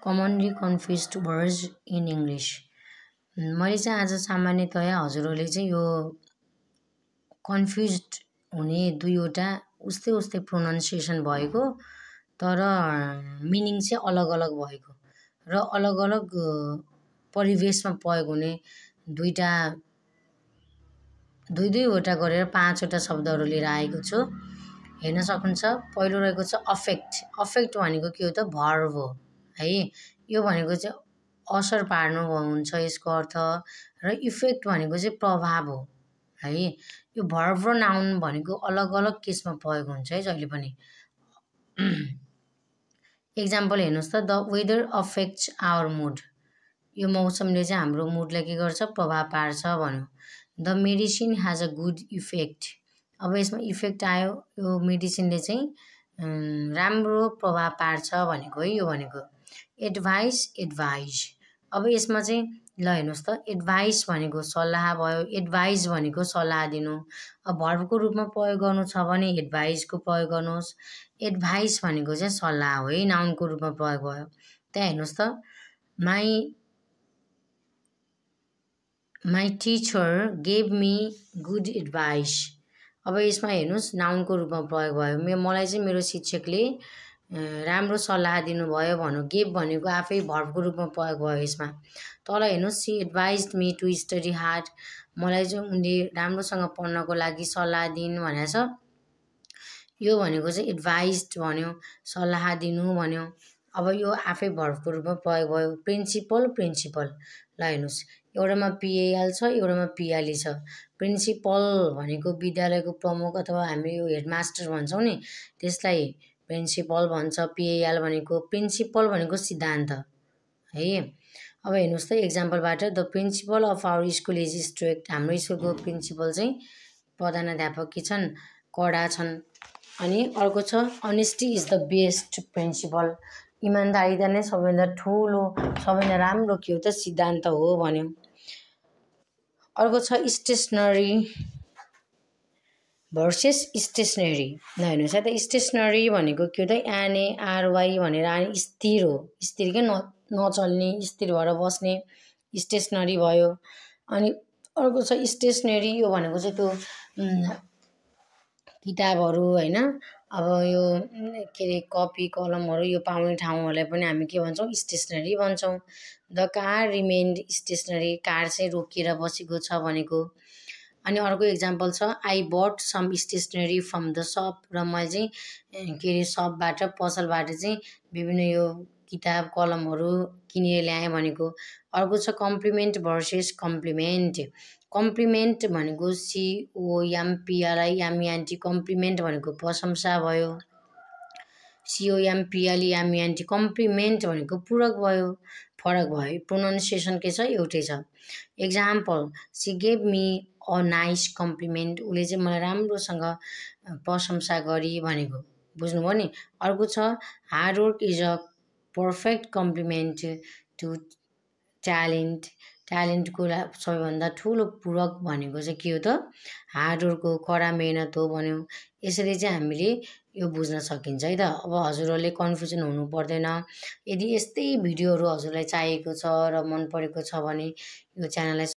commonly confused words in English. मैले चाहिँ आज सामान्यतया हजुरहरूले चाहिँ यो कन्फ्युज्ड हुने दुईवटा उस्तै प्रोनाउन्सिएसन भएको तर मिनिङ चाहिँ अलग अलग भएको र अलग अलग परिवेशमा प्रयोग हुने दुईवटा गरेर 5वटा शब्दहरू लिएर आएको छु। हेर्न सक्नुहुन्छ। पहिलो रहेको छ अफेक्ट। अफेक्ट भनेको के हो त? भर्ब हो है। यो भनेको चाहिँ असर पार्नु हुन्छ यसको अर्थ, र इफेक्ट भनेको चाहिँ प्रभाव हो है। यो भर्ब र नाउन भनेको अलग अलग केसमा प्रयोग हुन्छ है जहिले पनि। एक्जाम्पल हेर्नुहोस् त, the weather affects our mood. यो मौसमले चाहिँ हाम्रो मुडलाई के गर्छ? प्रभाव पार्छ भन्यो। The medicine has a good effect. अब यसमा इफेक्ट आयो, यो मेडिसिनले चाहिँ राम्रो प्रभाव पार्छ भनेको है यो भनेको। Advice, advise. अब यसमा चाहिँ ल हेर्नुहोस् त, एडभाइस भनेको सल्लाह भयो, एडभाइज भनेको सल्लाह दिनु। अब भर्बको रूपमा प्रयोग गर्नु छ भने एडभाइजको प्रयोग गर्नुहोस्। एडभाइस भनेको चाहिँ सल्लाह हो है, नाउनको रूपमा प्रयोग भयो। त्यहाँ हेर्नुहोस् त, my teacher gave me good advice. अब यसमा हेर्नुहोस् नाउनको रूपमा प्रयोग भयो। मलाई चाहिँ मेरो शिक्षकले राम्रो सल्लाह दिनुभयो भन्नु। गेभ भनेको आफै भर्बको रूपमा प्रयोग भयो यसमा। तल हेर्नुहोस्, she advised me to study hard. मलाई चाहिँ उनले राम्रोसँग पढ्नको लागि सल्लाह दिइन् भनेको छ। यो भनेको चाहिँ एडभाइज्ड भन्यो, सल्लाह दिनु भन्यो। अब यो आफै भर्बको रूपमा प्रयोग भयो। Principle, principle. ल हेर्नुहोस्, एउटामा पिएल छ, एउटामा पिएलई छ। प्रिन्सिपल भनेको विद्यालयको प्रमुख अथवा हामी यो हेडमास्टर भन्छौँ नि, त्यसलाई प्रिन्सिपल भन्छ। पिएल भनेको प्रिन्सिपल भनेको सिद्धान्त है। अब हेर्नुहोस् त एक्जाम्पलबाट, the principal of our school is strict. हाम्रो स्कुलको प्रिन्सिपल चाहिँ प्रधानाध्यापक के छन्? कडा छन्। अनि अर्को छ honesty is the best principle. इमान्दारिता नै सबैभन्दा ठुलो, सबैभन्दा राम्रो के हो त? सिद्धान्त हो भन्यो। अर्को छ स्टेसनरी भर्सेस स्टेसनरी। ल हेर्नुहोस् है त, स्टेसनरी भनेको के हो त? एनएआरवाई भनेर स्थिर हो, स्थिर के नचल्ने, स्थिर भएर बस्ने स्टेसनरी भयो। अनि अर्को छ स्टेसनरी, यो भनेको चाहिँ त्यो किताबहरू होइन, अब यो के अरे कपी कलमहरू यो पाउने ठाउँहरूलाई पनि हामी के भन्छौँ? स्टेसनरी भन्छौँ। The car remained stationary. Car चाहिँ रोकिएर बसेको छ भनेको। अनि अर्को एक्जाम्पल छ, I bought some stationery from the shop. र मैले चाहिँ के अरे सपबाट, पसलबाट चाहिँ विभिन्न यो किताब कलमहरू किनेर ल्याएँ भनेको। अर्को छ कम्प्लिमेन्ट भर्सेस कम्प्लिमेन्ट। कम्प्लिमेन्ट भनेको COMPLIMENT। कम्प्लिमेन्ट भनेको प्रशंसा भयो। COMPLIMENT। कम्प्लिमेन्ट भनेको पूरक भयो, फरक भयो। प्रोनाउन्सिएसन के छ? एउटै छ। Example, she gave me a nice compliment. उसले चाहिँ मलाई राम्रोसँग प्रशंसा गरी भनेको। बुझ्नुभयो नि। अर्को छ hard work is a perfect complement to talent. ट्यालेन्टको सबैभन्दा ठुलो पूरक भनेको चाहिँ के हो त? हार्डवर्क हो, कडा मेहनत हो भन्यो। यसरी चाहिँ हामीले यो बुझ्न सकिन्छ है त। अब हजुरहरूले कन्फ्युजन हुनु पर्दैन। यदि यस्तै भिडियोहरू हजुरलाई चाहिएको छ र मन परेको छ भने यो च्यानललाई